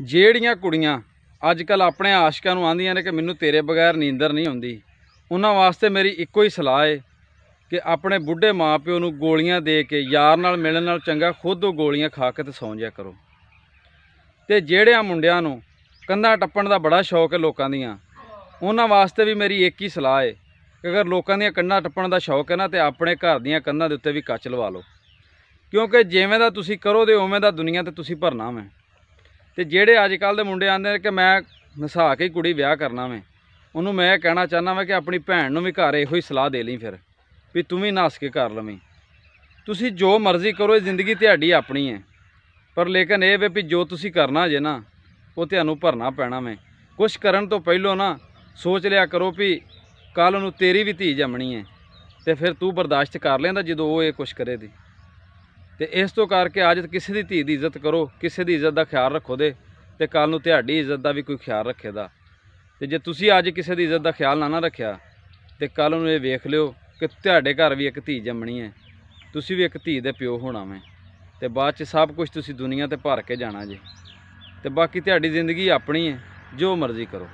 ਜਿਹੜੀਆਂ ਕੁੜੀਆਂ ਅੱਜ ਕੱਲ ਆਪਣੇ ਆਸ਼ਕਾਂ ਨੂੰ ਆਂਦੀਆਂ ਨੇ ਕਿ ਮੈਨੂੰ ਤੇਰੇ ਬਗੈਰ ਨੀਂਦਰ ਨਹੀਂ ਆਉਂਦੀ, ਉਹਨਾਂ ਵਾਸਤੇ ਮੇਰੀ ਇੱਕੋ ਹੀ ਸਲਾਹ ਹੈ ਕਿ ਆਪਣੇ ਬੁੱਢੇ ਮਾਂ ਪਿਓ ਨੂੰ ਗੋਲੀਆਂ ਦੇ ਕੇ ਯਾਰ ਨਾਲ ਮਿਲਣ ਨਾਲ ਚੰਗਾ ਖੁਦ ਉਹ ਗੋਲੀਆਂ ਖਾ ਕੇ ਤੇ ਸੌਂ ਜਿਆ ਕਰੋ। ਤੇ ਜਿਹੜਿਆਂ ਮੁੰਡਿਆਂ ਨੂੰ ਕੰਧਾਂ ਟੱਪਣ ਦਾ ਬੜਾ ਸ਼ੌਕ ਹੈ ਲੋਕਾਂ ਦੀਆਂ, ਉਹਨਾਂ ਵਾਸਤੇ ਵੀ ਮੇਰੀ ਇੱਕ ਹੀ ਸਲਾਹ ਹੈ ਕਿ ਅਗਰ ਲੋਕਾਂ ਦੀਆਂ ਕੰਧਾਂ ਟੱਪਣ ਦਾ ਸ਼ੌਕ ਹੈ ਨਾ ਤੇ ਆਪਣੇ ਘਰ ਦੀਆਂ ਕੰਧਾਂ ਦੇ ਉੱਤੇ ਵੀ ਕੱਚ ਲਵਾ ਲਓ, ਕਿਉਂਕਿ ਜਿਵੇਂ ਦਾ ਤੁਸੀਂ ਕਰੋ ਤੇ ਉਵੇਂ ਦਾ ਦੁਨੀਆ ਤੇ ਤੁਸੀਂ ਭਰਨਾ ਮੈਂ। ਤੇ ਜਿਹੜੇ ਅੱਜ ਕੱਲ੍ਹ ਦੇ ਮੁੰਡੇ ਆਉਂਦੇ ਨੇ ਕਿ ਮੈਂ ਨਸਾ ਕੇ ਕੁੜੀ ਵਿਆਹ ਕਰਨਾ ਮੈਂ, ਉਹਨੂੰ ਮੈਂ ਕਹਿਣਾ ਚਾਹੁੰਦਾ ਮੈਂ ਕਿ ਆਪਣੀ ਭੈਣ ਨੂੰ ਵੀ ਘਰ ਇਹੋ ਹੀ ਸਲਾਹ ਦੇ ਲਈ ਫਿਰ ਵੀ ਤੂੰ ਵੀ ਨੱਸ ਕੇ ਕਰ ਲਵੇਂ। ਤੁਸੀਂ ਜੋ ਮਰਜ਼ੀ ਕਰੋ, ਇਹ ਜ਼ਿੰਦਗੀ ਤੁਹਾਡੀ ਆਪਣੀ ਹੈ, ਪਰ ਲੇਕਿਨ ਇਹ ਵੇ ਵੀ ਜੋ ਤੁਸੀਂ ਕਰਨਾ ਜੇ ਨਾ ਉਹ ਤੁਹਾਨੂੰ ਭਰਨਾ ਪੈਣਾ ਮੈਂ। ਕੁਛ ਕਰਨ ਤੋਂ ਪਹਿਲੋਂ ਨਾ ਸੋਚ ਲਿਆ ਕਰੋ ਵੀ ਕੱਲ੍ਹ ਨੂੰ ਤੇਰੀ ਵੀ ਧੀ ਜੰਮਣੀ ਹੈ ਤੇ ਫਿਰ ਤੂੰ ਬਰਦਾਸ਼ਤ ਕਰ ਲੈਂਦਾ ਜਦੋਂ ਉਹ ਇਹ ਕੁਛ ਕਰੇ ਦੀ। ਤੇ ਇਸ ਤੋਂ ਕਰਕੇ ਅੱਜ ਕਿਸੇ ਦੀ ਧੀ ਦੀ ਇੱਜ਼ਤ ਕਰੋ, ਕਿਸੇ ਦੀ ਇੱਜ਼ਤ ਦਾ ਖਿਆਲ ਰੱਖੋ ਦੇ ਤੇ ਕੱਲ੍ਹ ਨੂੰ ਤੁਹਾਡੀ ਇੱਜ਼ਤ ਦਾ ਵੀ ਕੋਈ ਖਿਆਲ ਰੱਖੇਦਾ। ਤੇ ਜੇ ਤੁਸੀਂ ਅੱਜ ਕਿਸੇ ਦੀ ਇੱਜ਼ਤ ਦਾ ਖਿਆਲ ਨਾ ਰੱਖਿਆ ਤੇ ਕੱਲ੍ਹ ਨੂੰ ਇਹ ਵੇਖ ਲਿਓ ਕਿ ਤੁਹਾਡੇ ਘਰ ਵੀ ਇੱਕ ਧੀ ਜੰਮਣੀ ਹੈ, ਤੁਸੀਂ ਵੀ ਇੱਕ ਧੀ ਦੇ ਪਿਓ ਹੋਣਾ ਮੈਂ, ਤੇ ਬਾਅਦ 'ਚ ਸਭ ਕੁਝ ਤੁਸੀਂ ਦੁਨੀਆ ਤੇ ਭਰ ਕੇ ਜਾਣਾ ਜੇ। ਤੇ ਬਾਕੀ ਤੁਹਾਡੀ ਜ਼ਿੰਦਗੀ ਆਪਣੀ ਹੈ, ਜੋ ਮਰਜ਼ੀ ਕਰੋ।